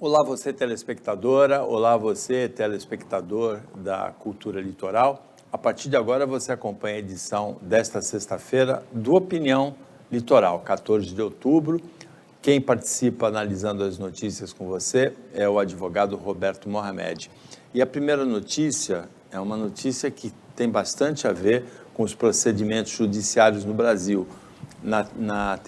Olá você telespectadora, olá você telespectador da Cultura Litoral. A partir de agora você acompanha a edição desta sexta-feira do Opinião Litoral, 14 de outubro. Quem participa analisando as notícias com você é o advogado Roberto Mohamed. E a primeira notícia é uma notícia que tem bastante a ver com os procedimentos judiciários no Brasil. Na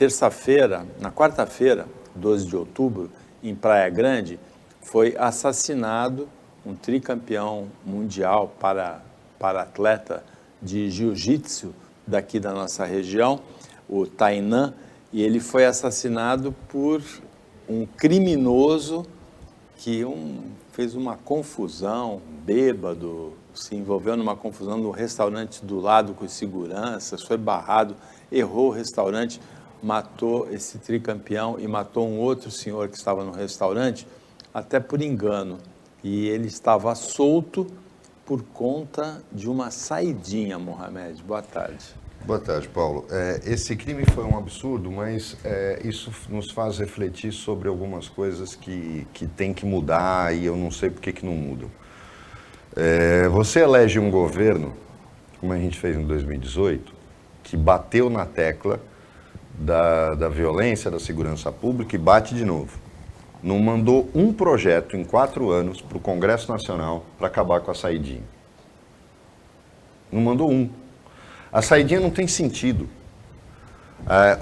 quarta-feira, 12 de outubro, em Praia Grande, foi assassinado um tricampeão mundial para atleta de jiu-jitsu daqui da nossa região, o Tainan, e ele foi assassinado por um criminoso que fez uma confusão, bêbado, se envolveu numa confusão no restaurante do lado com os seguranças, foi barrado, errou o restaurante, matou esse tricampeão e matou um outro senhor que estava no restaurante, até por engano. E ele estava solto por conta de uma saidinha, Mohamed. Boa tarde. Boa tarde, Paulo. Esse crime foi um absurdo, mas isso nos faz refletir sobre algumas coisas que tem que mudar e eu não sei por que não mudam. Você elege um governo, como a gente fez em 2018, que bateu na tecla da violência, da segurança pública e bate de novo. Não mandou um projeto em 4 anos para o Congresso Nacional para acabar com a saidinha. Não mandou um. A saidinha não tem sentido.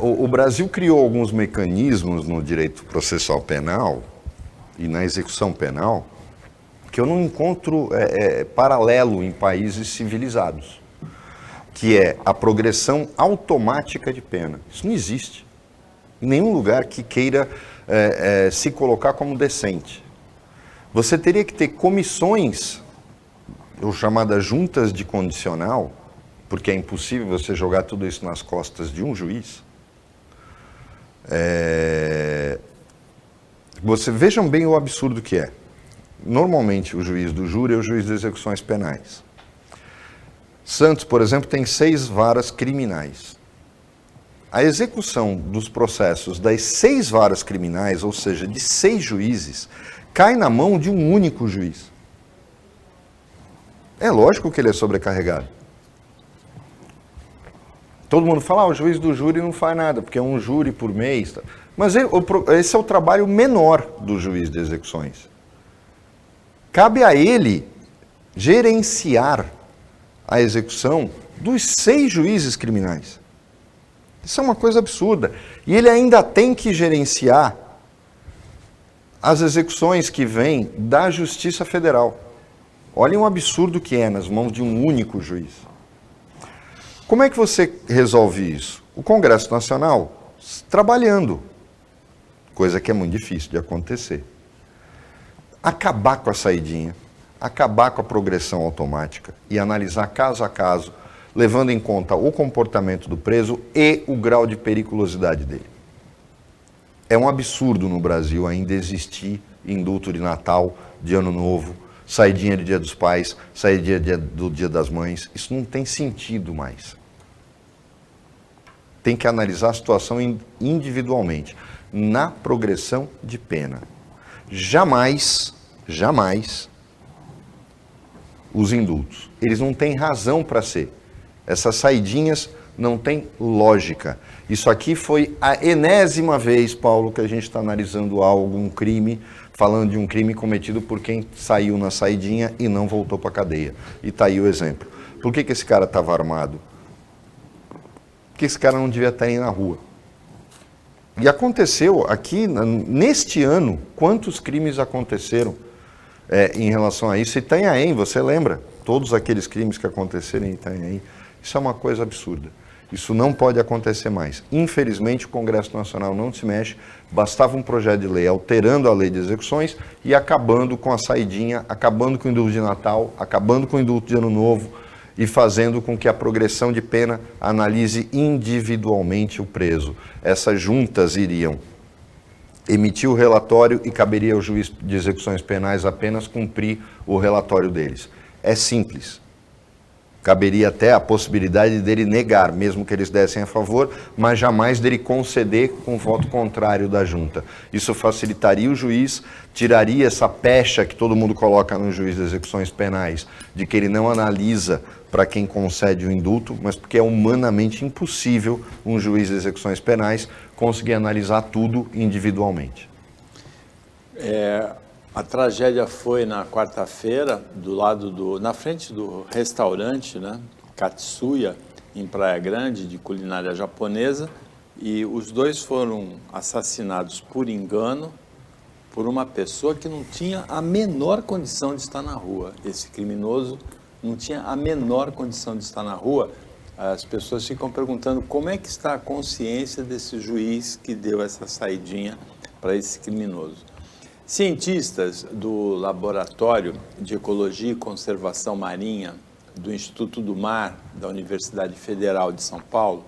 O Brasil criou alguns mecanismos no direito processual penal e na execução penal que eu não encontro paralelo em países civilizados, que é a progressão automática de pena. Isso não existe em nenhum lugar que queira se colocar como decente. Você teria que ter comissões, ou chamadas juntas de condicional, porque é impossível você jogar tudo isso nas costas de um juiz. Vejam bem o absurdo que é. Normalmente o juiz do júri é o juiz de execuções penais. Santos, por exemplo, tem 6 varas criminais. A execução dos processos das 6 varas criminais, ou seja, de 6 juízes, cai na mão de um único juiz. É lógico que ele é sobrecarregado. Todo mundo fala, o juiz do júri não faz nada, porque é um júri por mês. Mas esse é o trabalho menor do juiz de execuções. Cabe a ele gerenciar a execução dos 6 juízes criminais. Isso é uma coisa absurda. E ele ainda tem que gerenciar as execuções que vêm da Justiça Federal. Olhem o absurdo que é nas mãos de um único juiz. Como é que você resolve isso? O Congresso Nacional trabalhando, coisa que é muito difícil de acontecer. Acabar com a saidinha, acabar com a progressão automática e analisar caso a caso, levando em conta o comportamento do preso e o grau de periculosidade dele. É um absurdo no Brasil ainda existir indulto de Natal, de Ano Novo, saidinha de Dia dos Pais, saidinha do Dia das Mães. Isso não tem sentido mais. Tem que analisar a situação individualmente, na progressão de pena. Jamais os indultos. Eles não têm razão para ser. Essas saidinhas não têm lógica. Isso aqui foi a enésima vez, Paulo, que a gente está analisando um crime, falando de um crime cometido por quem saiu na saidinha e não voltou para a cadeia. E está aí o exemplo. Por que esse cara estava armado? Porque esse cara não devia estar aí na rua. E aconteceu aqui, neste ano, quantos crimes aconteceram em relação a isso? Itanhaém, você lembra? Todos aqueles crimes que aconteceram em Itanhaém. Isso é uma coisa absurda. Isso não pode acontecer mais. Infelizmente, o Congresso Nacional não se mexe. Bastava um projeto de lei alterando a lei de execuções e acabando com a saidinha, acabando com o indulto de Natal, acabando com o indulto de Ano Novo e fazendo com que a progressão de pena analise individualmente o preso. Essas juntas iriam emitir o relatório e caberia ao juiz de execuções penais apenas cumprir o relatório deles. É simples. Caberia até a possibilidade dele negar, mesmo que eles dessem a favor, mas jamais dele conceder com voto contrário da junta. Isso facilitaria o juiz, tiraria essa pecha que todo mundo coloca no juiz de execuções penais, de que ele não analisa para quem concede o indulto, mas porque é humanamente impossível um juiz de execuções penais conseguir analisar tudo individualmente. A tragédia foi na quarta-feira, na frente do restaurante, né, Katsuya, em Praia Grande, de culinária japonesa, e os dois foram assassinados por engano por uma pessoa que não tinha a menor condição de estar na rua. Esse criminoso não tinha a menor condição de estar na rua. As pessoas ficam perguntando como é que está a consciência desse juiz que deu essa saidinha para esse criminoso. Cientistas do Laboratório de Ecologia e Conservação Marinha do Instituto do Mar da Universidade Federal de São Paulo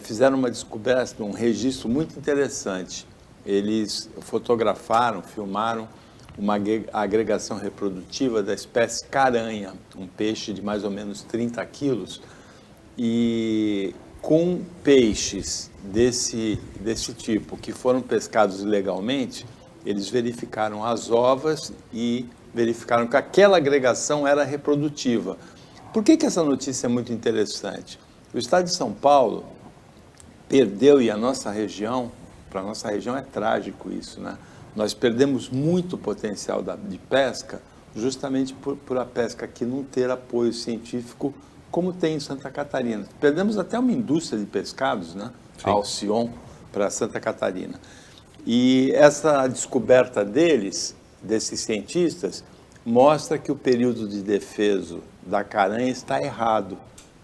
fizeram uma descoberta, um registro muito interessante. Eles fotografaram, filmaram uma agregação reprodutiva da espécie caranha, um peixe de mais ou menos 30 quilos, e com peixes desse tipo que foram pescados ilegalmente, eles verificaram as ovas e verificaram que aquela agregação era reprodutiva. Por que essa notícia é muito interessante? O estado de São Paulo perdeu, e a nossa região, para a nossa região é trágico isso, né? Nós perdemos muito potencial de pesca justamente por a pesca aqui não ter apoio científico como tem em Santa Catarina. Perdemos até uma indústria de pescados, né? A Alcion, para Santa Catarina. E essa descoberta desses cientistas, mostra que o período de defeso da caranha está errado.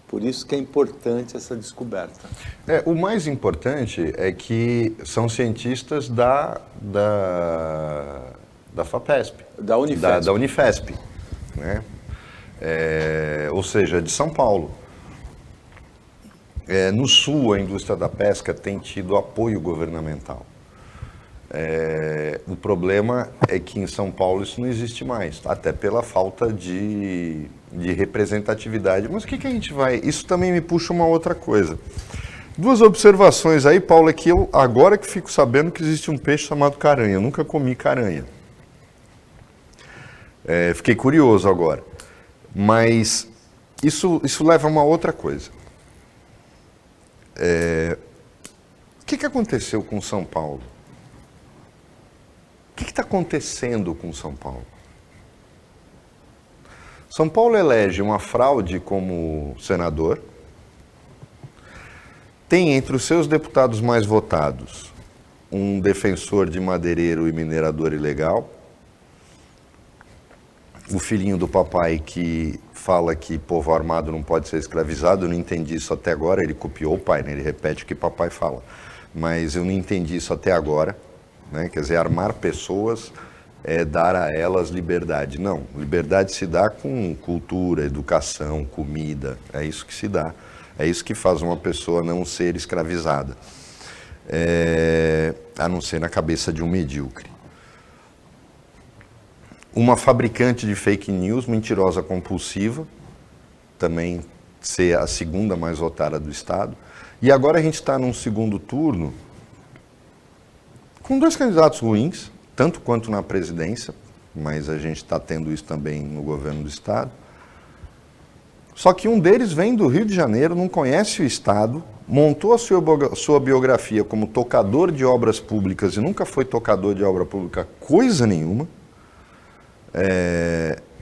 Por isso que é importante essa descoberta. O mais importante é que são cientistas da FAPESP. Da Unifesp. Da Unifesp, né? Ou seja, de São Paulo. No Sul, a indústria da pesca tem tido apoio governamental. O problema é que em São Paulo isso não existe mais, até pela falta de representatividade. Mas o que a gente vai... Isso também me puxa uma outra coisa. Duas observações aí, Paulo, é que eu agora que fico sabendo que existe um peixe chamado caranha. Eu nunca comi caranha. Fiquei curioso agora. Mas isso leva a uma outra coisa. O que aconteceu com São Paulo? O que está acontecendo com São Paulo? São Paulo elege uma fraude como senador, tem entre os seus deputados mais votados um defensor de madeireiro e minerador ilegal, o filhinho do papai que fala que povo armado não pode ser escravizado. Eu não entendi isso até agora, ele copiou o pai, né? Ele repete o que papai fala, mas eu não entendi isso até agora. Né? Quer dizer, armar pessoas é dar a elas liberdade. Não, liberdade se dá com cultura, educação, comida, é isso que se dá. É isso que faz uma pessoa não ser escravizada, a não ser na cabeça de um medíocre. Uma fabricante de fake news, mentirosa compulsiva, também ser a segunda mais votada do Estado. E agora a gente está num segundo turno com dois candidatos ruins, tanto quanto na presidência, mas a gente está tendo isso também no governo do Estado. Só que um deles vem do Rio de Janeiro, não conhece o Estado, montou a sua biografia como tocador de obras públicas e nunca foi tocador de obra pública coisa nenhuma.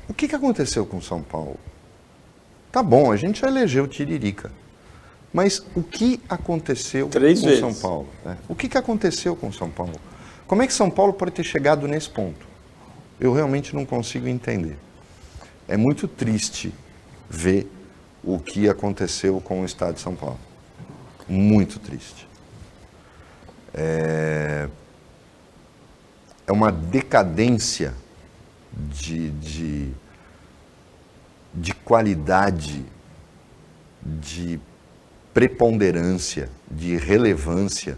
O que aconteceu com São Paulo? Tá bom, a gente já elegeu Tiririca. Mas o que aconteceu com São Paulo? O que aconteceu com São Paulo? Como é que São Paulo pode ter chegado nesse ponto? Eu realmente não consigo entender. É muito triste ver o que aconteceu com o Estado de São Paulo. Muito triste. É uma decadência de qualidade, de preponderância, de relevância,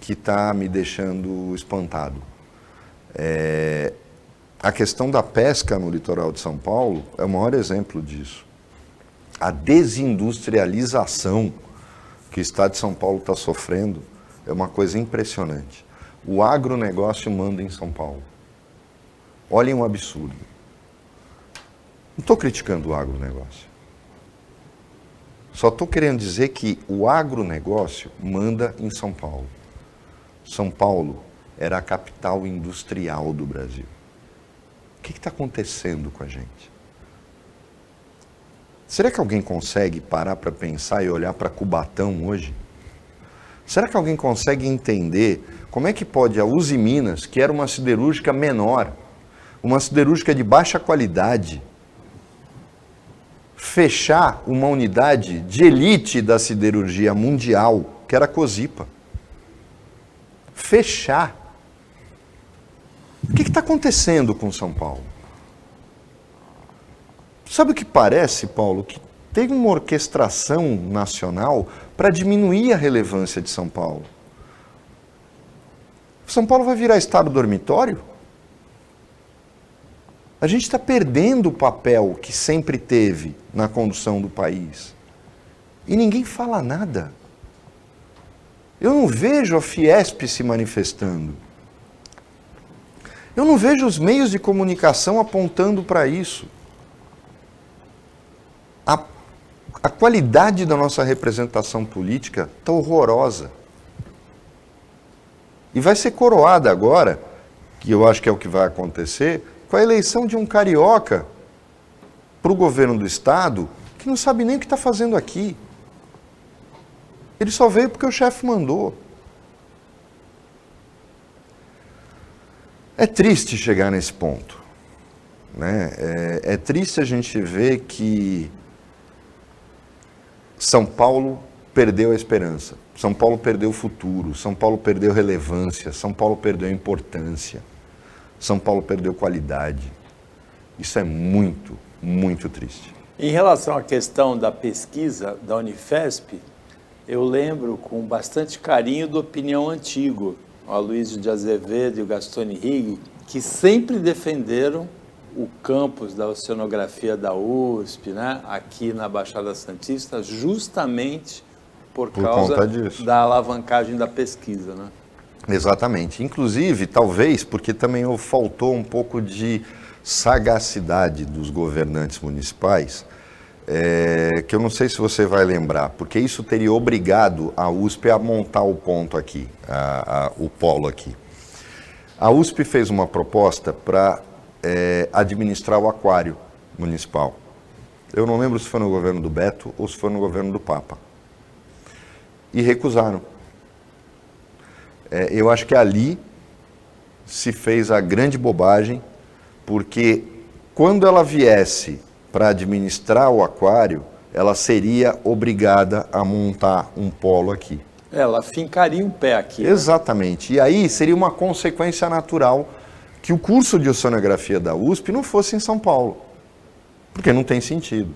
que está me deixando espantado. A questão da pesca no litoral de São Paulo é o maior exemplo disso. A desindustrialização que o Estado de São Paulo está sofrendo é uma coisa impressionante. O agronegócio manda em São Paulo. Olhem um absurdo. Não estou criticando o agronegócio. Só estou querendo dizer que o agronegócio manda em São Paulo. São Paulo era a capital industrial do Brasil. O que está acontecendo com a gente? Será que alguém consegue parar para pensar e olhar para Cubatão hoje? Será que alguém consegue entender como é que pode a Uzi Minas, que era uma siderúrgica menor, uma siderúrgica de baixa qualidade, fechar uma unidade de elite da siderurgia mundial, que era a Cosipa? Fechar. O que está acontecendo com São Paulo? Sabe o que parece, Paulo? Que tem uma orquestração nacional para diminuir a relevância de São Paulo. São Paulo vai virar estado dormitório? A gente está perdendo o papel que sempre teve na condução do país. E ninguém fala nada. Eu não vejo a Fiesp se manifestando. Eu não vejo os meios de comunicação apontando para isso. A qualidade da nossa representação política está horrorosa. E vai ser coroada agora, que eu acho que é o que vai acontecer, com a eleição de um carioca para o governo do Estado, que não sabe nem o que está fazendo aqui. Ele só veio porque o chefe mandou. É triste chegar nesse ponto, né? É triste a gente ver que São Paulo perdeu a esperança, São Paulo perdeu o futuro, São Paulo perdeu relevância, São Paulo perdeu importância, São Paulo perdeu qualidade. Isso é muito, muito triste. Em relação à questão da pesquisa da Unifesp, eu lembro com bastante carinho do Opinião Antigo, o Aloysio de Azevedo e o Gastone Rigg, que sempre defenderam o campus da oceanografia da USP, né, aqui na Baixada Santista, justamente por causa da alavancagem da pesquisa, né? Exatamente. Inclusive, talvez, porque também faltou um pouco de sagacidade dos governantes municipais, que eu não sei se você vai lembrar, porque isso teria obrigado a USP a montar o ponto aqui, o polo aqui. A USP fez uma proposta para administrar o aquário municipal. Eu não lembro se foi no governo do Beto ou se foi no governo do Papa. E recusaram. Eu acho que ali se fez a grande bobagem, porque quando ela viesse para administrar o aquário, ela seria obrigada a montar um polo aqui. Ela fincaria um pé aqui. Exatamente. Né? E aí seria uma consequência natural que o curso de oceanografia da USP não fosse em São Paulo, porque não tem sentido.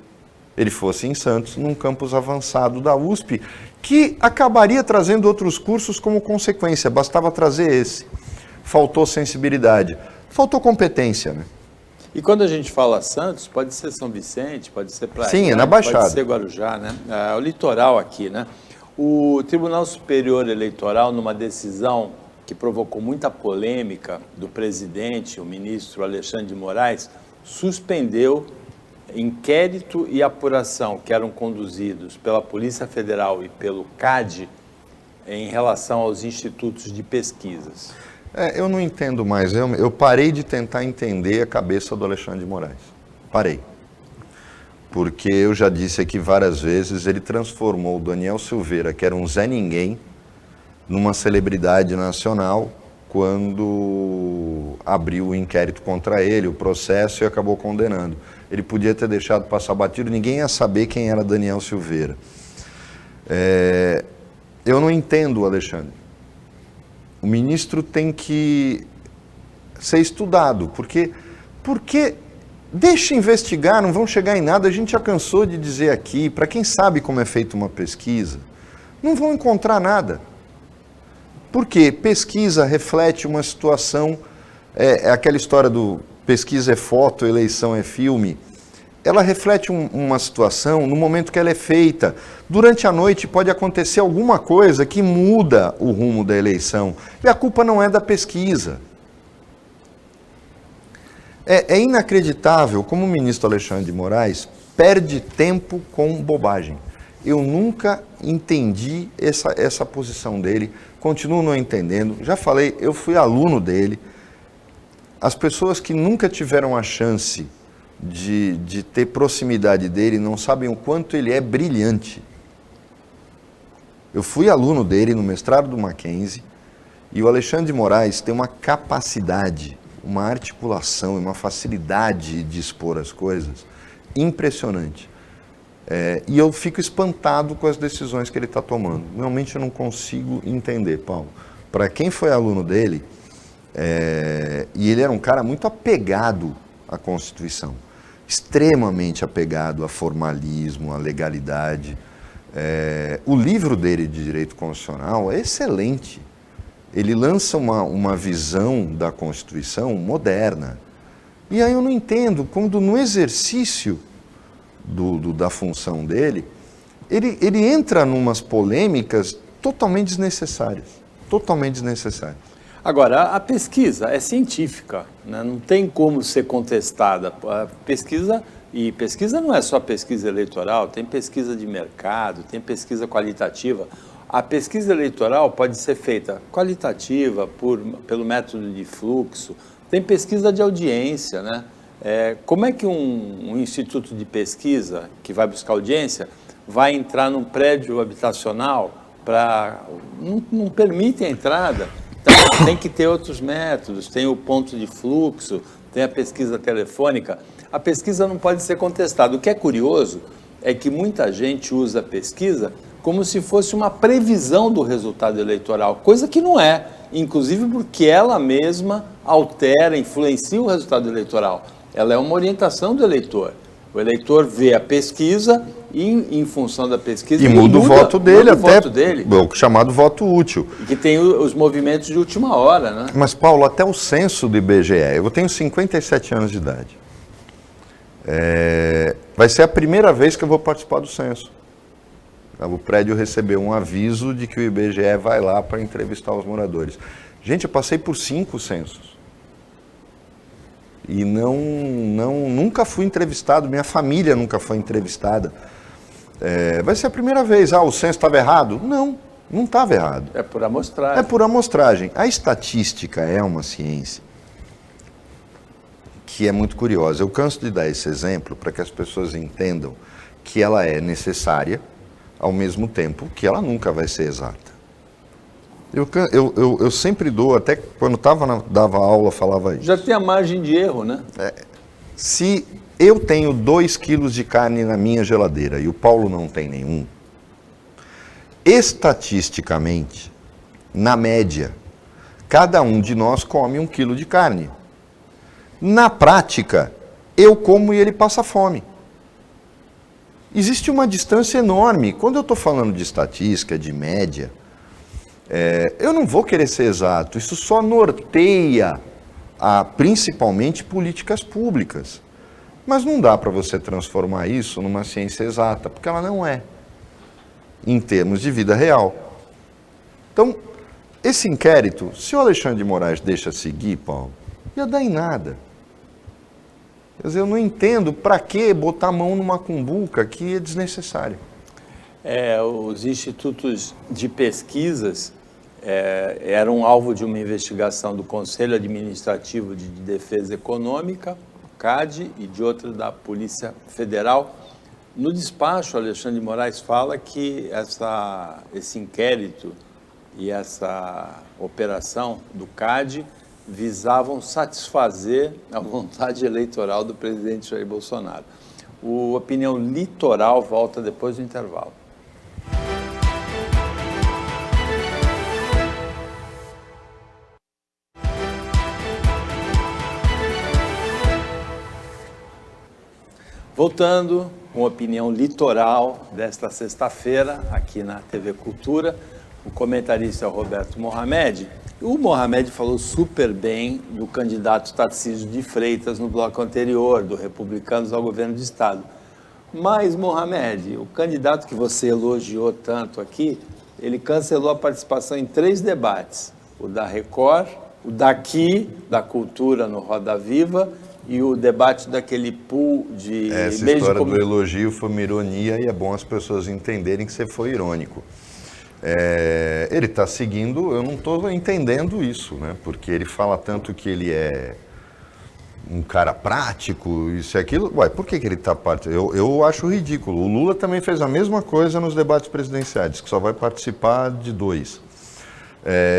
Ele fosse em Santos, num campus avançado da USP, que acabaria trazendo outros cursos como consequência, bastava trazer esse. Faltou sensibilidade, faltou competência, né? E quando a gente fala Santos, pode ser São Vicente, pode ser Praia, sim, é na Baixada. Pode ser Guarujá, né? O litoral aqui, né? O Tribunal Superior Eleitoral, numa decisão que provocou muita polêmica do presidente, o ministro Alexandre de Moraes, suspendeu inquérito e apuração que eram conduzidos pela Polícia Federal e pelo CAD em relação aos institutos de pesquisas. Eu não entendo mais. Eu parei de tentar entender a cabeça do Alexandre de Moraes. Parei. Porque eu já disse aqui várias vezes, ele transformou o Daniel Silveira, que era um Zé Ninguém, numa celebridade nacional quando abriu o inquérito contra ele, o processo, e acabou condenando. Ele podia ter deixado passar batido, ninguém ia saber quem era Daniel Silveira. Eu não entendo o Alexandre. O ministro tem que ser estudado, porque deixa investigar, não vão chegar em nada, a gente já cansou de dizer aqui, para quem sabe como é feita uma pesquisa, não vão encontrar nada. Porque pesquisa reflete uma situação, aquela história do pesquisa é foto, eleição é filme. ela reflete uma situação no momento que ela é feita. Durante a noite pode acontecer alguma coisa que muda o rumo da eleição. E a culpa não é da pesquisa. É inacreditável como o ministro Alexandre de Moraes perde tempo com bobagem. Eu nunca entendi essa posição dele, continuo não entendendo. Já falei, eu fui aluno dele. As pessoas que nunca tiveram a chance de ter proximidade dele não sabem o quanto ele é brilhante. Eu fui aluno dele no mestrado do Mackenzie e o Alexandre de Moraes tem uma capacidade, uma articulação e uma facilidade de expor as coisas impressionante. E eu fico espantado com as decisões que ele está tomando. Realmente eu não consigo entender, Paulo. Para quem foi aluno dele, e ele era um cara muito apegado à Constituição, extremamente apegado a formalismo, à legalidade. O livro dele de Direito Constitucional é excelente. Ele lança uma visão da Constituição moderna. E aí eu não entendo, quando no exercício da função dele, ele entra numas polêmicas totalmente desnecessárias. Totalmente desnecessárias. Agora, a pesquisa é científica, né? Não tem como ser contestada. A pesquisa não é só pesquisa eleitoral, tem pesquisa de mercado, tem pesquisa qualitativa. A pesquisa eleitoral pode ser feita qualitativa, pelo método de fluxo, tem pesquisa de audiência, né? Como é que um instituto de pesquisa que vai buscar audiência vai entrar num prédio habitacional não permite a entrada? Então, tem que ter outros métodos, tem o ponto de fluxo, tem a pesquisa telefônica. A pesquisa não pode ser contestada. O que é curioso é que muita gente usa a pesquisa como se fosse uma previsão do resultado eleitoral, coisa que não é, inclusive porque ela mesma altera, influencia o resultado eleitoral. Ela é uma orientação do eleitor. O eleitor vê a pesquisa e, em função da pesquisa, e muda o voto dele, o chamado voto útil. Que tem os movimentos de última hora, né? Mas, Paulo, até o censo do IBGE, eu tenho 57 anos de idade. Vai ser a primeira vez que eu vou participar do censo. O prédio recebeu um aviso de que o IBGE vai lá para entrevistar os moradores. Gente, eu passei por 5 censos. E nunca fui entrevistado, minha família nunca foi entrevistada. Vai ser a primeira vez. O censo estava errado? Não estava errado. É por amostragem. É por amostragem. A estatística é uma ciência que é muito curiosa. Eu canso de dar esse exemplo para que as pessoas entendam que ela é necessária, ao mesmo tempo que ela nunca vai ser exata. Eu sempre dou, até quando dava aula, falava isso. Já tem a margem de erro, né? Se eu tenho 2 quilos de carne na minha geladeira e o Paulo não tem nenhum, estatisticamente, na média, cada um de nós come 1 quilo de carne. Na prática, eu como e ele passa fome. Existe uma distância enorme. Quando eu estou falando de estatística, de média, eu não vou querer ser exato. Isso só norteia, principalmente, políticas públicas. Mas não dá para você transformar isso numa ciência exata, porque ela não é, em termos de vida real. Então, esse inquérito, se o Alexandre de Moraes deixa seguir, Paulo, ia dar em nada. Quer dizer, eu não entendo para que botar a mão numa cumbuca que é desnecessário. Os institutos de pesquisas eram alvo de uma investigação do Conselho Administrativo de Defesa Econômica, CAD, e de outra da Polícia Federal. No despacho, Alexandre de Moraes fala que esse inquérito e essa operação do CAD visavam satisfazer a vontade eleitoral do presidente Jair Bolsonaro. O Opinião Litoral volta depois do intervalo. Voltando com Opinião Litoral desta sexta-feira, aqui na TV Cultura, o comentarista é o Roberto Mohamed. O Mohamed falou super bem do candidato Tarcísio de Freitas no bloco anterior, do Republicanos ao governo do Estado. Mas, Mohamed, o candidato que você elogiou tanto aqui, ele cancelou a participação em 3 debates. O da Record, o daqui, da Cultura no Roda Viva, e o debate daquele pool de... Essa história do elogio foi uma ironia e é bom as pessoas entenderem que você foi irônico. Ele está seguindo, eu não estou entendendo isso, né? Porque ele fala tanto que ele é um cara prático, isso e aquilo. Ué, por que ele está participando? Eu acho ridículo. O Lula também fez a mesma coisa nos debates presidenciais, que só vai participar de 2.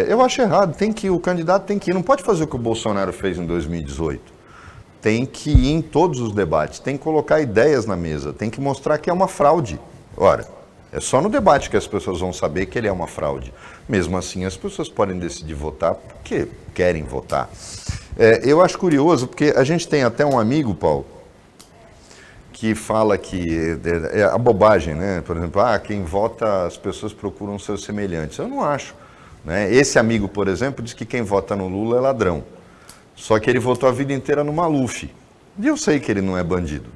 Eu acho errado, o candidato tem que ir, não pode fazer o que o Bolsonaro fez em 2018. Tem que ir em todos os debates, tem que colocar ideias na mesa, tem que mostrar que é uma fraude. Ora, é só no debate que as pessoas vão saber que ele é uma fraude. Mesmo assim, as pessoas podem decidir votar porque querem votar. Eu acho curioso, porque a gente tem até um amigo, Paulo, que fala que é a bobagem, né? Por exemplo, quem vota, as pessoas procuram seus semelhantes. Eu não acho. Né? Esse amigo, por exemplo, diz que quem vota no Lula é ladrão. Só que ele votou a vida inteira no Maluf. E eu sei que ele não é bandido.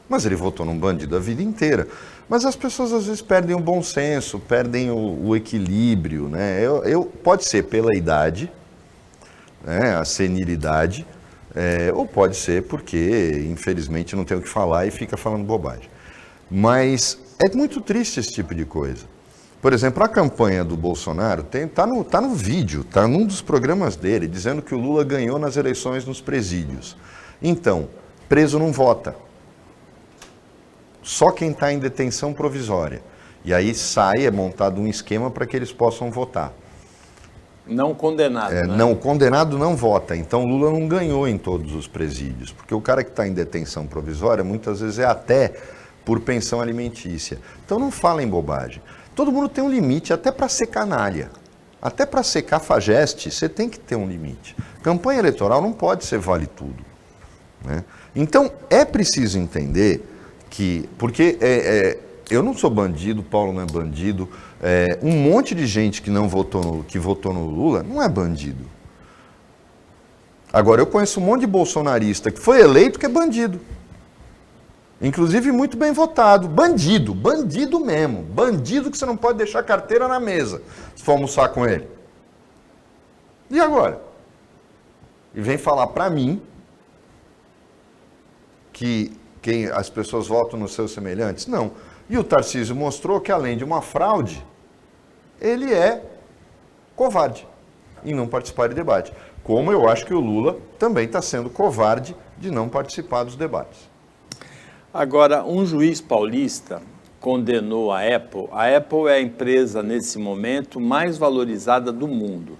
Mas ele votou num bandido a vida inteira. Mas as pessoas às vezes perdem o bom senso, perdem o equilíbrio. Né? Pode ser pela idade, né? A senilidade, ou pode ser porque, infelizmente, não tem o que falar e fica falando bobagem. Mas é muito triste esse tipo de coisa. Por exemplo, a campanha do Bolsonaro tá no vídeo, está num dos programas dele, dizendo que o Lula ganhou nas eleições nos presídios. Então, preso não vota. Só quem está em detenção provisória. E aí é montado um esquema para que eles possam votar. Não condenado, né? Não, o condenado não vota. Então, Lula não ganhou em todos os presídios. Porque o cara que está em detenção provisória, muitas vezes é até por pensão alimentícia. Então, não falem bobagem. Todo mundo tem um limite, até para ser canalha. Até para ser cafajeste, você tem que ter um limite. Campanha eleitoral não pode ser vale tudo. Né? Então, é preciso entender que... Porque eu não sou bandido, Paulo não é bandido. Um monte de gente que votou no Lula não é bandido. Agora, eu conheço um monte de bolsonarista que foi eleito que é bandido. Inclusive muito bem votado. Bandido mesmo. Bandido que você não pode deixar a carteira na mesa se for almoçar com ele. E agora? E vem falar para mim que as pessoas votam nos seus semelhantes? Não. E o Tarcísio mostrou que, além de uma fraude, ele é covarde em não participar de debate. Como eu acho que o Lula também está sendo covarde de não participar dos debates. Agora, um juiz paulista condenou a Apple. A Apple é a empresa, nesse momento, mais valorizada do mundo.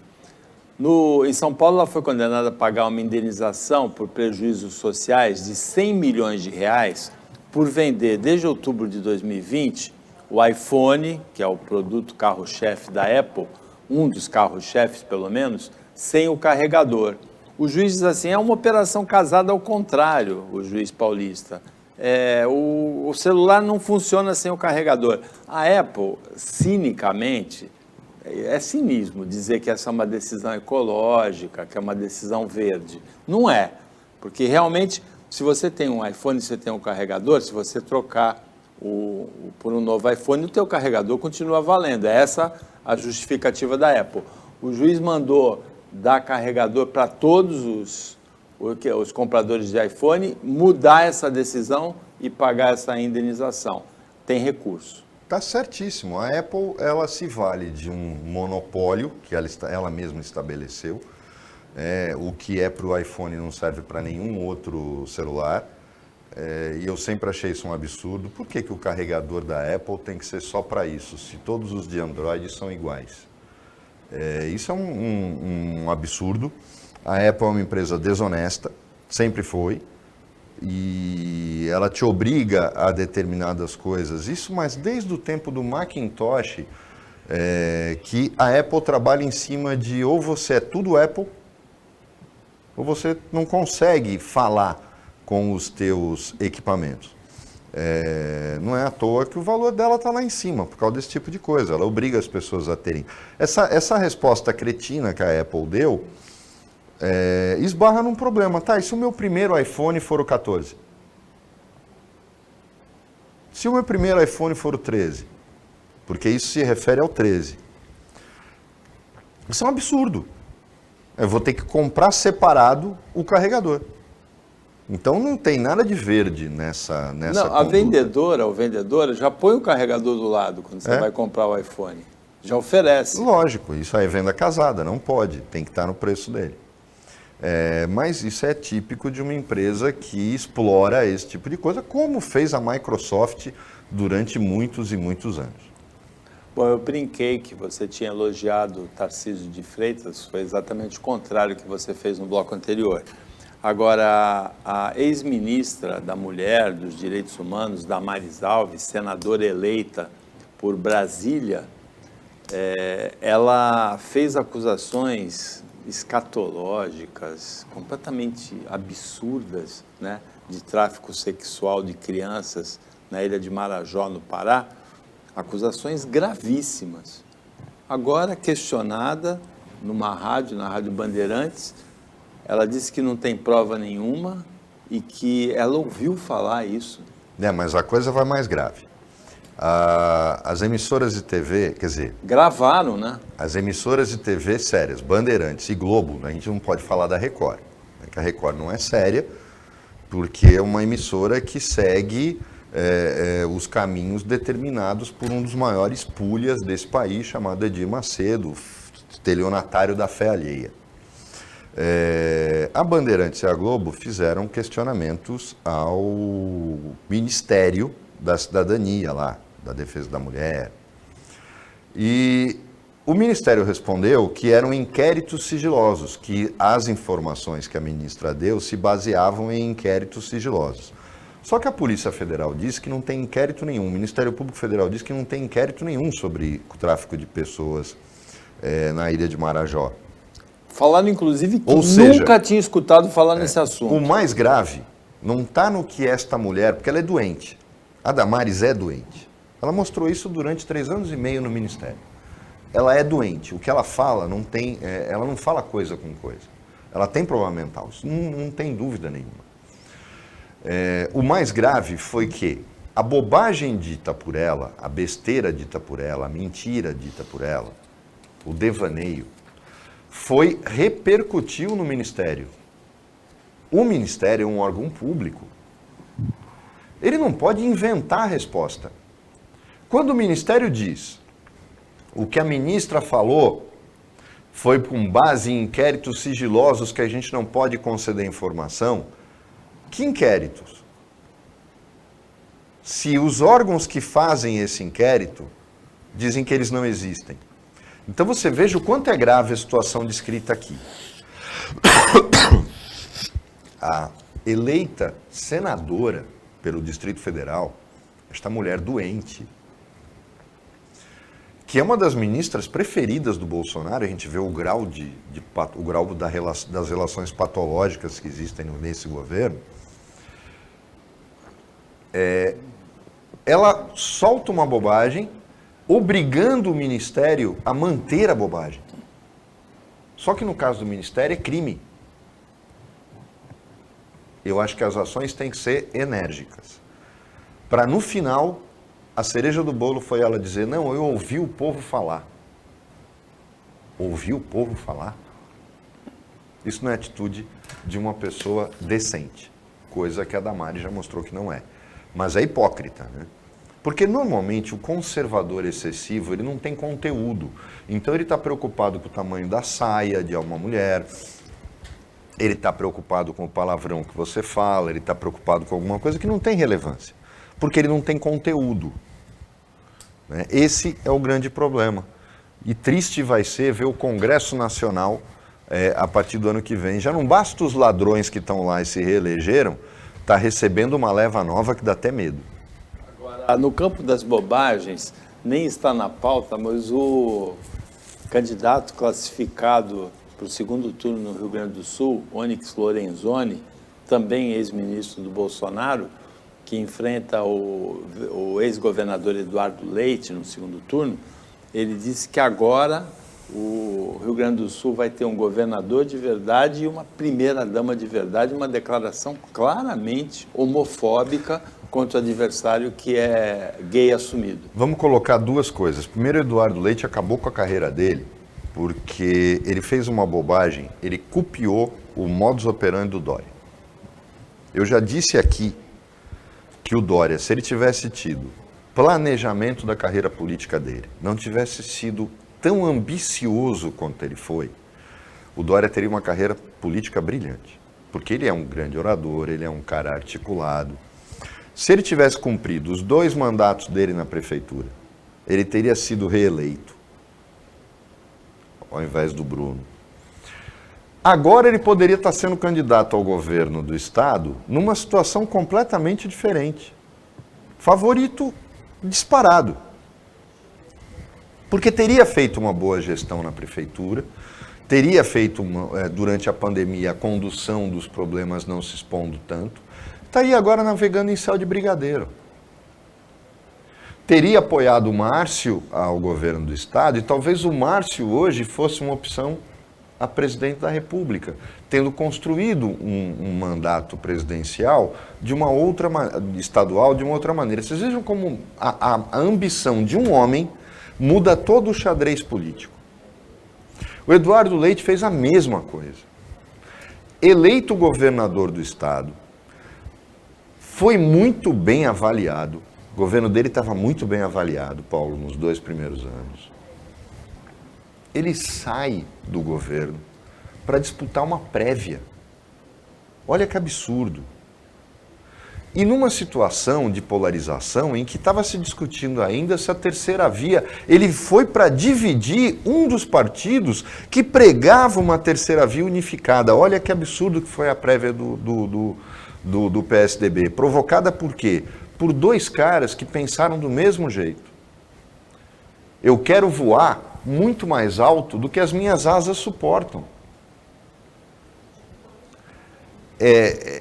Em São Paulo, ela foi condenada a pagar uma indenização por prejuízos sociais de 100 milhões de reais por vender, desde outubro de 2020, o iPhone, que é o produto carro-chefe da Apple, um dos carros-chefes, pelo menos, sem o carregador. O juiz diz assim, é uma operação casada ao contrário, o juiz paulista. O celular não funciona sem o carregador. A Apple, cinicamente, é cinismo dizer que essa é uma decisão ecológica, que é uma decisão verde. Não é, porque realmente, se você tem um iPhone, você tem um carregador, se você trocar por um novo iPhone, o teu carregador continua valendo. É essa a justificativa da Apple. O juiz mandou dar carregador para todos os compradores de iPhone, mudar essa decisão e pagar essa indenização. Tem recurso. Está certíssimo. A Apple, ela se vale de um monopólio que ela mesma estabeleceu. O que é para o iPhone não serve para nenhum outro celular. E eu sempre achei isso um absurdo. Por que o carregador da Apple tem que ser só para isso, se todos os de Android são iguais? Isso é um absurdo. A Apple é uma empresa desonesta, sempre foi, e ela te obriga a determinadas coisas. Isso, mas desde o tempo do Macintosh, que a Apple trabalha em cima de ou você é tudo Apple, ou você não consegue falar com os teus equipamentos. Não é à toa que o valor dela está lá em cima, por causa desse tipo de coisa. Ela obriga as pessoas a terem. Essa resposta cretina que a Apple deu esbarra num problema. Tá, e se o meu primeiro iPhone for o 14? Se o meu primeiro iPhone for o 13? Porque isso se refere ao 13. Isso é um absurdo. Eu vou ter que comprar separado o carregador. Então não tem nada de verde nessa Não, a conduta. vendedora ou vendedora já põe o carregador do lado quando você vai comprar o iPhone. Já oferece. Lógico, isso aí é venda casada, não pode, tem que estar no preço dele. Mas isso é típico de uma empresa que explora esse tipo de coisa, como fez a Microsoft durante muitos e muitos anos. Bom, eu brinquei que você tinha elogiado o Tarcísio de Freitas, foi exatamente o contrário que você fez no bloco anterior. Agora, a ex-ministra da Mulher, dos Direitos Humanos, Damares Alves, senadora eleita por Brasília, ela fez acusações escatológicas, completamente absurdas, né, de tráfico sexual de crianças na ilha de Marajó, no Pará, acusações gravíssimas. Agora, questionada numa rádio, na Rádio Bandeirantes, ela disse que não tem prova nenhuma e que ela ouviu falar isso. Mas a coisa vai mais grave. As emissoras de TV, quer dizer... Gravaram, né? As emissoras de TV sérias, Bandeirantes e Globo, a gente não pode falar da Record. Que a Record não é séria, porque é uma emissora que segue os caminhos determinados por um dos maiores pulhas desse país, chamado Edir Macedo, estelionatário da fé alheia. A Bandeirantes e a Globo fizeram questionamentos ao Ministério da Cidadania lá, da Defesa da Mulher. E o Ministério respondeu que eram inquéritos sigilosos, que as informações que a ministra deu se baseavam em inquéritos sigilosos. Só que a Polícia Federal disse que não tem inquérito nenhum, o Ministério Público Federal disse que não tem inquérito nenhum sobre o tráfico de pessoas na ilha de Marajó. Falando, inclusive, que Ou seja, nunca tinha escutado falar nesse assunto. O mais grave não está no que esta mulher, porque ela é doente. A Damares é doente. Ela mostrou isso durante 3 anos e meio no Ministério. Ela é doente. O que ela fala, ela não fala coisa com coisa. Ela tem problema mental, isso não tem dúvida nenhuma. O mais grave foi que a bobagem dita por ela, a besteira dita por ela, a mentira dita por ela, o devaneio, repercutiu no Ministério. O Ministério é um órgão público. Ele não pode inventar a resposta. Quando o Ministério diz o que a ministra falou foi com base em inquéritos sigilosos que a gente não pode conceder informação, que inquéritos? Se os órgãos que fazem esse inquérito dizem que eles não existem. Então você veja o quanto é grave a situação descrita aqui. A eleita senadora pelo Distrito Federal, esta mulher doente, que é uma das ministras preferidas do Bolsonaro, a gente vê o grau, das relações patológicas que existem nesse governo, ela solta uma bobagem, obrigando o Ministério a manter a bobagem. Só que no caso do Ministério é crime. Eu acho que as ações têm que ser enérgicas. Para no final, a cereja do bolo foi ela dizer, não, eu ouvi o povo falar. Ouvi o povo falar? Isso não é atitude de uma pessoa decente, coisa que a Damares já mostrou que não é. Mas é hipócrita, né? Porque normalmente o conservador excessivo, ele não tem conteúdo. Então ele está preocupado com o tamanho da saia de uma mulher, ele está preocupado com o palavrão que você fala, ele está preocupado com alguma coisa que não tem relevância, porque ele não tem conteúdo. Né? Esse é o grande problema. E triste vai ser ver o Congresso Nacional, a partir do ano que vem. Já não basta os ladrões que estão lá e se reelegeram, está recebendo uma leva nova que dá até medo. Agora, no campo das bobagens, nem está na pauta, mas o candidato classificado para o segundo turno no Rio Grande do Sul, Onyx Lorenzoni, também ex-ministro do Bolsonaro, que enfrenta o ex-governador Eduardo Leite no segundo turno, ele disse que agora o Rio Grande do Sul vai ter um governador de verdade e uma primeira-dama de verdade, uma declaração claramente homofóbica contra o adversário que é gay assumido. Vamos colocar duas coisas. Primeiro, Eduardo Leite acabou com a carreira dele porque ele fez uma bobagem, ele copiou o modus operandi do Dória. Eu já disse aqui que o Dória, se ele tivesse tido planejamento da carreira política dele, não tivesse sido tão ambicioso quanto ele foi, o Dória teria uma carreira política brilhante. Porque ele é um grande orador, ele é um cara articulado. Se ele tivesse cumprido os 2 mandatos dele na prefeitura, ele teria sido reeleito, ao invés do Bruno. Agora ele poderia estar sendo candidato ao governo do estado numa situação completamente diferente. Favorito disparado. Porque teria feito uma boa gestão na prefeitura, teria feito, durante a pandemia, a condução dos problemas não se expondo tanto, estaria agora navegando em céu de brigadeiro. Teria apoiado o Márcio ao governo do estado e talvez o Márcio hoje fosse uma opção a presidente da República, tendo construído um mandato presidencial de uma outra estadual de uma outra maneira. Vocês vejam como a ambição de um homem muda todo o xadrez político. O Eduardo Leite fez a mesma coisa. Eleito governador do estado, foi muito bem avaliado. O governo dele estava muito bem avaliado, Paulo, nos 2 primeiros anos. Ele sai do governo para disputar uma prévia. Olha que absurdo. E numa situação de polarização em que estava se discutindo ainda se a terceira via, ele foi para dividir um dos partidos que pregava uma terceira via unificada. Olha que absurdo que foi a prévia do PSDB. Provocada por quê? Por 2 caras que pensaram do mesmo jeito. Eu quero voar muito mais alto do que as minhas asas suportam.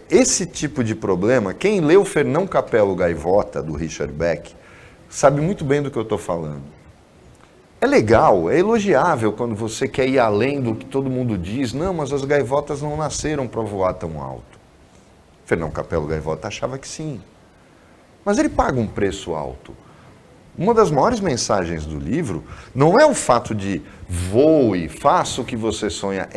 Esse tipo de problema, quem leu Fernão Capello Gaivota, do Richard Beck, sabe muito bem do que eu estou falando. É legal, é elogiável quando você quer ir além do que todo mundo diz. Não, mas as gaivotas não nasceram para voar tão alto. Fernão Capello Gaivota achava que sim. Mas ele paga um preço alto. Uma das maiores mensagens do livro não é o fato de voe, faça o que você sonha,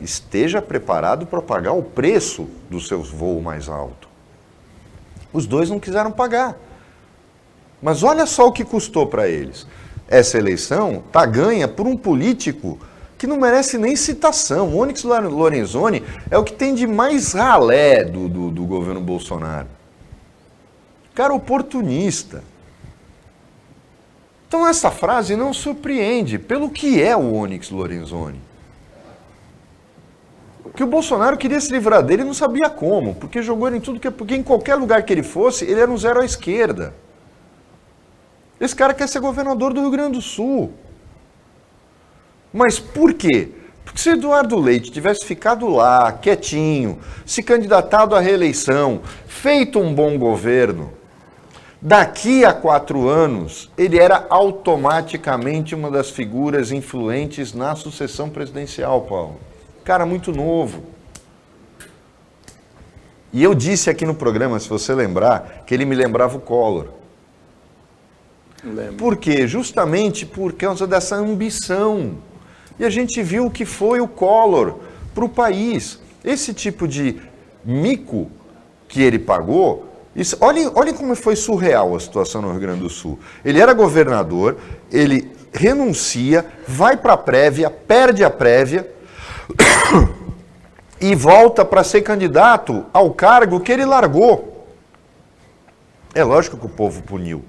esteja preparado para pagar o preço do seu voo mais alto. Os 2 não quiseram pagar. Mas olha só o que custou para eles. Essa eleição está ganha por um político que não merece nem citação. O Onyx Lorenzoni é o que tem de mais ralé do governo Bolsonaro. Cara oportunista. Então essa frase não surpreende pelo que é o Onyx Lorenzoni. Que o Bolsonaro queria se livrar dele e não sabia como, porque jogou ele em tudo, porque em qualquer lugar que ele fosse, ele era um zero à esquerda. Esse cara quer ser governador do Rio Grande do Sul. Mas por quê? Porque se Eduardo Leite tivesse ficado lá, quietinho, se candidatado à reeleição, feito um bom governo, daqui a 4 anos, ele era automaticamente uma das figuras influentes na sucessão presidencial, Paulo. Cara muito novo. E eu disse aqui no programa, se você lembrar, que ele me lembrava o Collor. Lembro. Por quê? Justamente por causa dessa ambição. E a gente viu o que foi o Collor para o país. Esse tipo de mico que ele pagou... Olhem como foi surreal a situação no Rio Grande do Sul. Ele era governador, ele renuncia, vai para a prévia, perde a prévia e volta para ser candidato ao cargo que ele largou. É lógico que o povo puniu.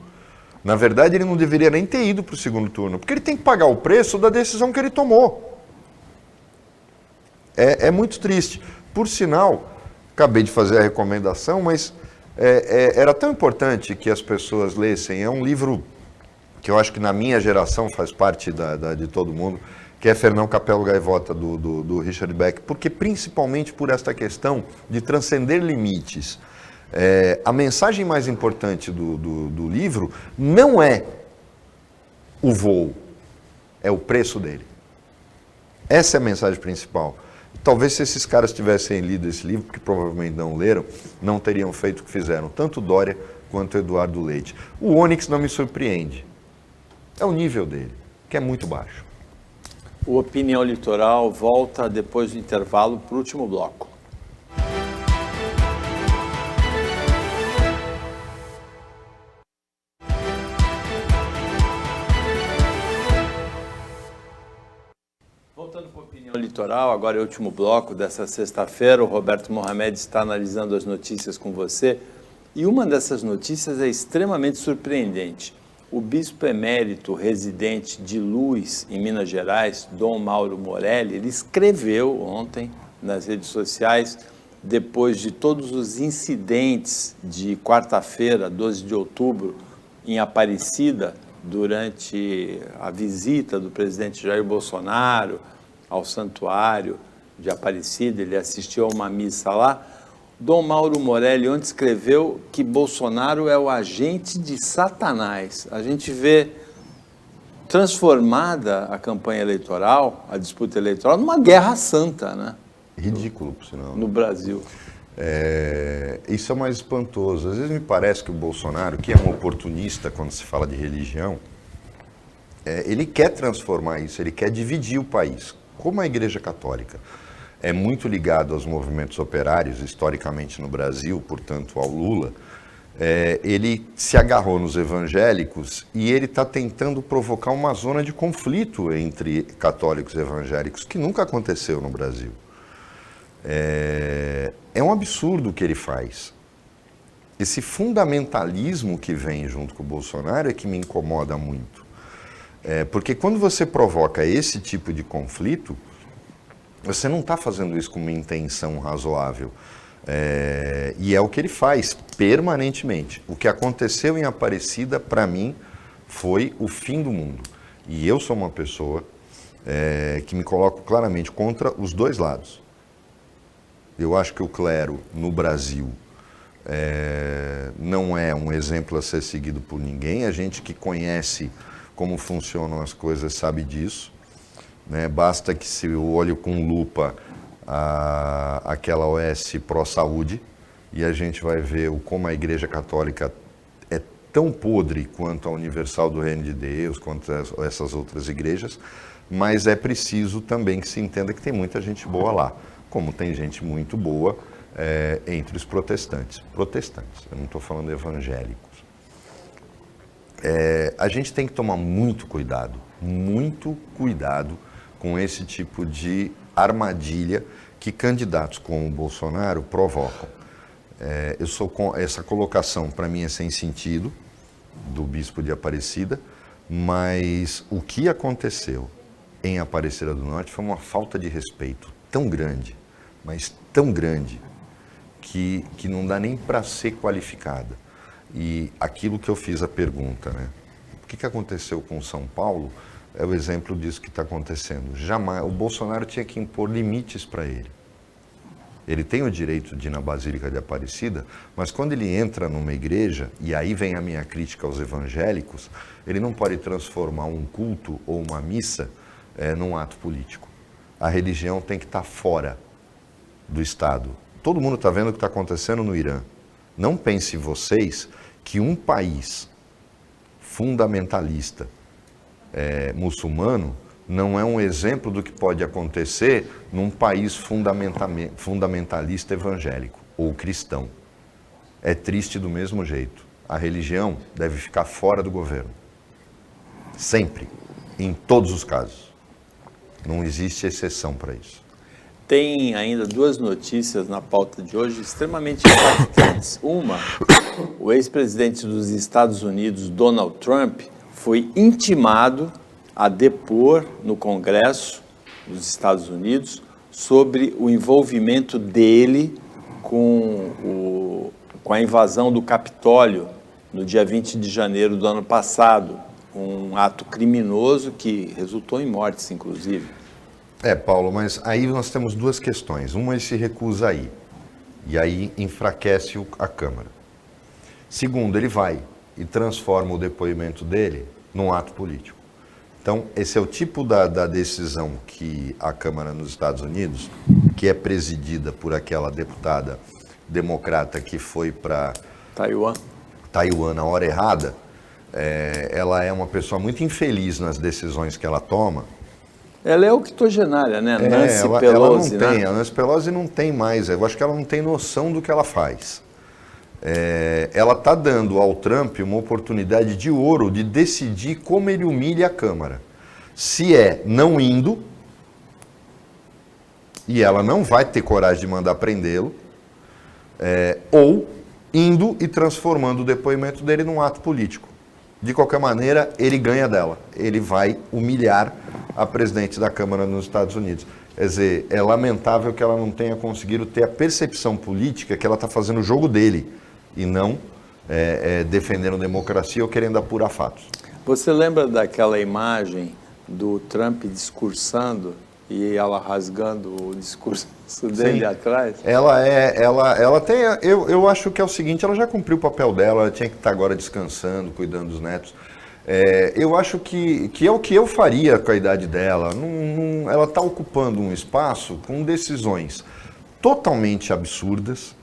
Na verdade, ele não deveria nem ter ido para o segundo turno, porque ele tem que pagar o preço da decisão que ele tomou. É muito triste. Por sinal, acabei de fazer a recomendação, mas... era tão importante que as pessoas lessem. É um livro que eu acho que na minha geração faz parte de todo mundo, que é Fernão Capello Gaivota, do Richard Beck, porque principalmente por esta questão de transcender limites. A mensagem mais importante do livro não é o voo, é o preço dele. Essa é a mensagem principal. Talvez se esses caras tivessem lido esse livro, porque provavelmente não leram, não teriam feito o que fizeram, tanto Dória quanto Eduardo Leite. O Onyx não me surpreende. É o nível dele, que é muito baixo. O Opinião Litoral volta depois do intervalo para o último bloco. Voltando para o Opinião Litoral, agora é o último bloco dessa sexta-feira. O Roberto Mohamed está analisando as notícias com você. E uma dessas notícias é extremamente surpreendente. O bispo emérito residente de Luz, em Minas Gerais, Dom Mauro Morelli, ele escreveu ontem nas redes sociais, depois de todos os incidentes de quarta-feira, 12 de outubro, em Aparecida, durante a visita do presidente Jair Bolsonaro ao santuário de Aparecida, ele assistiu a uma missa lá. Dom Mauro Morelli ontem escreveu que Bolsonaro é o agente de Satanás. A gente vê transformada a campanha eleitoral, a disputa eleitoral, numa guerra santa, né? Ridículo, por sinal. No Brasil. Isso é mais espantoso. Às vezes me parece que o Bolsonaro, que é um oportunista quando se fala de religião, ele quer transformar isso, ele quer dividir o país, como a Igreja Católica é muito ligado aos movimentos operários, historicamente no Brasil, portanto ao Lula, ele se agarrou nos evangélicos e ele está tentando provocar uma zona de conflito entre católicos e evangélicos, que nunca aconteceu no Brasil. É um absurdo o que ele faz. Esse fundamentalismo que vem junto com o Bolsonaro é que me incomoda muito. Porque quando você provoca esse tipo de conflito, você não está fazendo isso com uma intenção razoável. E é o que ele faz permanentemente. O que aconteceu em Aparecida, para mim, foi o fim do mundo. E eu sou uma pessoa que me coloco claramente contra os dois lados. Eu acho que o clero no Brasil não é um exemplo a ser seguido por ninguém. A gente que conhece como funcionam as coisas sabe disso. Basta que se eu olho com lupa aquela OS pró-saúde e a gente vai ver como a Igreja Católica é tão podre quanto a Universal do Reino de Deus, quanto essas outras igrejas, mas é preciso também que se entenda que tem muita gente boa lá, como tem gente muito boa entre os protestantes. Eu não estou falando evangélicos. A gente tem que tomar muito cuidado com esse tipo de armadilha que candidatos como o Bolsonaro provocam. Essa colocação, para mim, é sem sentido, do bispo de Aparecida, mas o que aconteceu em Aparecida do Norte foi uma falta de respeito tão grande, mas tão grande, que não dá nem para ser qualificada. E aquilo que eu fiz a pergunta, o que aconteceu com São Paulo, é o exemplo disso que está acontecendo. Jamais, o Bolsonaro tinha que impor limites para ele. Ele tem o direito de ir na Basílica de Aparecida, mas quando ele entra numa igreja, e aí vem a minha crítica aos evangélicos, ele não pode transformar um culto ou uma missa num ato político. A religião tem que estar fora do Estado. Todo mundo está vendo o que está acontecendo no Irã. Não pense vocês que um país fundamentalista muçulmano não é um exemplo do que pode acontecer num país fundamentalista evangélico ou cristão. É triste do mesmo jeito. A religião deve ficar fora do governo. Sempre. Em todos os casos. Não existe exceção para isso. Tem ainda duas notícias na pauta de hoje extremamente impactantes. Uma, o ex-presidente dos Estados Unidos, Donald Trump, foi intimado a depor no Congresso dos Estados Unidos sobre o envolvimento dele com a invasão do Capitólio no dia 20 de janeiro do ano passado, um ato criminoso que resultou em mortes, inclusive. Paulo, mas aí nós temos duas questões. Uma, ele se recusa a ir. E aí enfraquece a Câmara. Segundo, ele vai e transforma o depoimento dele num ato político. Então, esse é o tipo da decisão que a Câmara nos Estados Unidos, que é presidida por aquela deputada democrata que foi para Taiwan na hora errada, ela é uma pessoa muito infeliz nas decisões que ela toma. Ela é octogenária, né? Nancy Pelosi, ela não tem, né? A Nancy Pelosi não tem mais, eu acho que ela não tem noção do que ela faz. Ela está dando ao Trump uma oportunidade de ouro de decidir como ele humilha a Câmara. Se não indo, e ela não vai ter coragem de mandar prendê-lo, ou indo e transformando o depoimento dele num ato político. De qualquer maneira, ele ganha dela. Ele vai humilhar a presidente da Câmara nos Estados Unidos. Quer dizer, é lamentável que ela não tenha conseguido ter a percepção política que ela está fazendo o jogo dele e não defendendo democracia ou querendo apurar fatos. Você lembra daquela imagem do Trump discursando e ela rasgando o discurso dele Sim. atrás? Ela tem, eu acho que é o seguinte, ela já cumpriu o papel dela, ela tinha que estar agora descansando, cuidando dos netos. Eu acho que é o que eu faria com a idade dela. Ela está ocupando um espaço com decisões totalmente absurdas.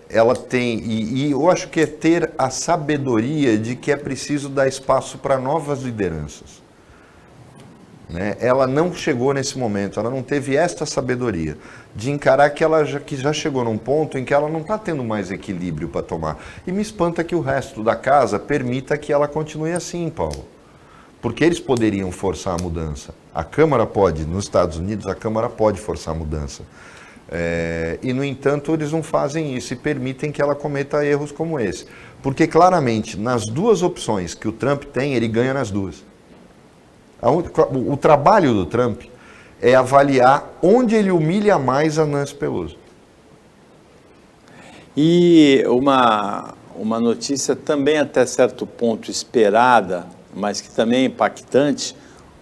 Ela tem, e eu acho que é ter a sabedoria de que é preciso dar espaço para novas lideranças. Né? Ela não chegou nesse momento, ela não teve esta sabedoria de encarar que já chegou num ponto em que ela não está tendo mais equilíbrio para tomar. E me espanta que o resto da casa permita que ela continue assim, Paulo. Porque eles poderiam forçar a mudança. A Câmara pode, nos Estados Unidos, a Câmara pode forçar a mudança. E, no entanto, eles não fazem isso e permitem que ela cometa erros como esse. Porque, claramente, nas duas opções que o Trump tem, ele ganha nas duas. O trabalho do Trump é avaliar onde ele humilha mais a Nancy Pelosi. E uma notícia também até certo ponto esperada, mas que também é impactante,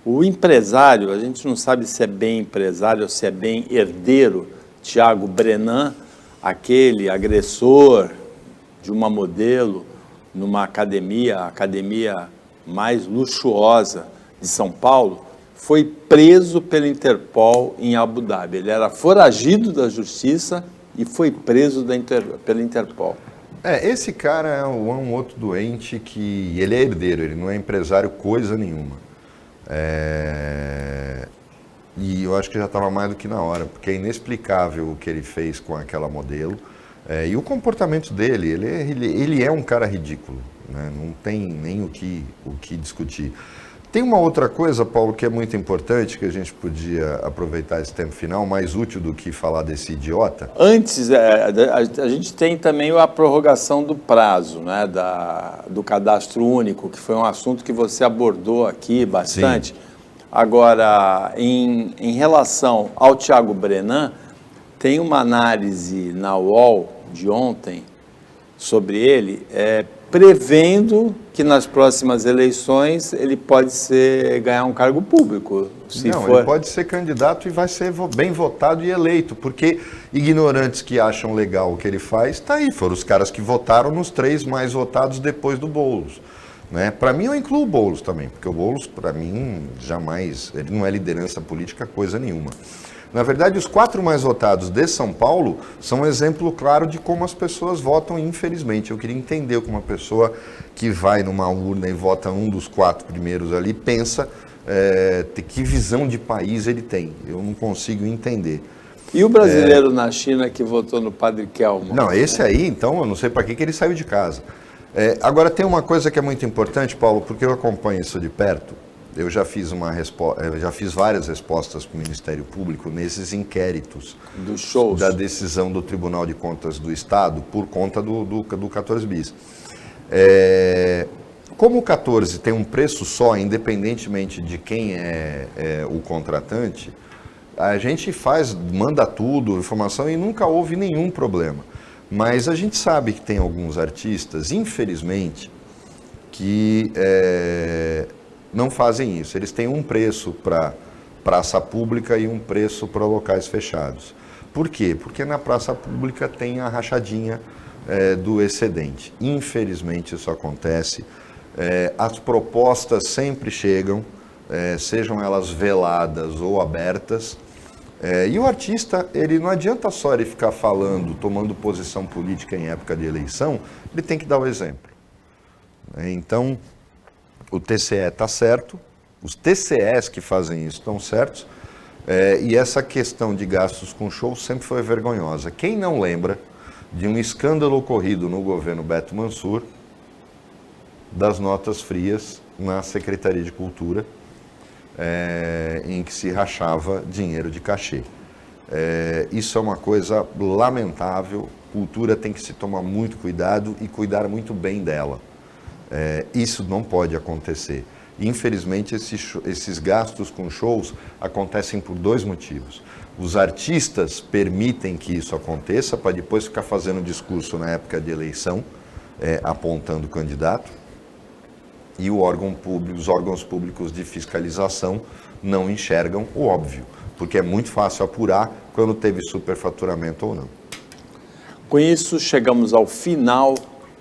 o empresário, a gente não sabe se é bem empresário ou se é bem herdeiro, Thiago Brenan, aquele agressor de uma modelo numa academia, a academia mais luxuosa de São Paulo, foi preso pela Interpol em Abu Dhabi. Ele era foragido da justiça e foi preso pela Interpol. Esse cara é um outro doente que ele é herdeiro, ele não é empresário coisa nenhuma. E eu acho que já estava mais do que na hora, porque é inexplicável o que ele fez com aquela modelo. E o comportamento dele, ele é um cara ridículo, né? Não tem nem o que discutir. Tem uma outra coisa, Paulo, que é muito importante, que a gente podia aproveitar esse tempo final, mais útil do que falar desse idiota. Antes, a gente tem também a prorrogação do prazo, né, do cadastro único, que foi um assunto que você abordou aqui bastante. Sim. Agora, em relação ao Thiago Brenan, tem uma análise na UOL de ontem sobre ele, prevendo que nas próximas eleições ele pode ganhar um cargo público. Ele pode ser candidato e vai ser bem votado e eleito, porque ignorantes que acham legal o que ele faz, tá aí, foram os caras que votaram nos 3 mais votados depois do Boulos. Né? Para mim, eu incluo o Boulos também, porque o Boulos, para mim, jamais, ele não é liderança política coisa nenhuma. Na verdade, os 4 mais votados de São Paulo são um exemplo claro de como as pessoas votam, infelizmente. Eu queria entender como uma pessoa que vai numa urna e vota um dos 4 primeiros ali, pensa que visão de país ele tem. Eu não consigo entender. E o brasileiro na China que votou no Padre Kelmo? Não, esse aí, então, eu não sei para que ele saiu de casa. Agora, tem uma coisa que é muito importante, Paulo, porque eu acompanho isso de perto. Eu já fiz várias respostas para o Ministério Público nesses inquéritos dos shows da decisão do Tribunal de Contas do Estado por conta do 14 bis. Como o 14 tem um preço só, independentemente de quem é o contratante, a gente manda tudo, informação, e nunca houve nenhum problema. Mas a gente sabe que tem alguns artistas, infelizmente, que não fazem isso. Eles têm um preço para praça pública e um preço para locais fechados. Por quê? Porque na praça pública tem a rachadinha do excedente. Infelizmente isso acontece. As propostas sempre chegam, sejam elas veladas ou abertas, e o artista, ele não adianta só ele ficar falando, tomando posição política em época de eleição, ele tem que dar o exemplo. Então, o TCE está certo, os TCEs que fazem isso estão certos, e essa questão de gastos com shows sempre foi vergonhosa. Quem não lembra de um escândalo ocorrido no governo Beto Mansur, das notas frias na Secretaria de Cultura, em que se rachava dinheiro de cachê. Isso é uma coisa lamentável, cultura tem que se tomar muito cuidado e cuidar muito bem dela. Isso não pode acontecer. Infelizmente, esses gastos com shows acontecem por dois motivos. Os artistas permitem que isso aconteça para depois ficar fazendo discurso na época de eleição, apontando o candidato. E os órgãos públicos de fiscalização não enxergam o óbvio, porque é muito fácil apurar quando teve superfaturamento ou não. Com isso, chegamos ao final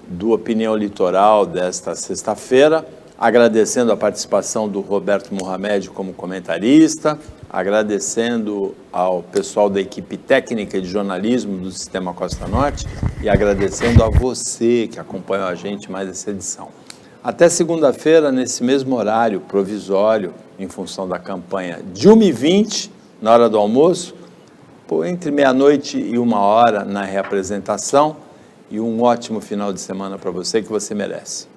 do Opinião Litoral desta sexta-feira, agradecendo a participação do Roberto Mohamed como comentarista, agradecendo ao pessoal da equipe técnica de jornalismo do Sistema Costa Norte e agradecendo a você que acompanhou a gente mais essa edição. Até segunda-feira, nesse mesmo horário provisório, em função da campanha de 1h20, na hora do almoço, entre meia-noite e 1h na reapresentação, e um ótimo final de semana para você que você merece.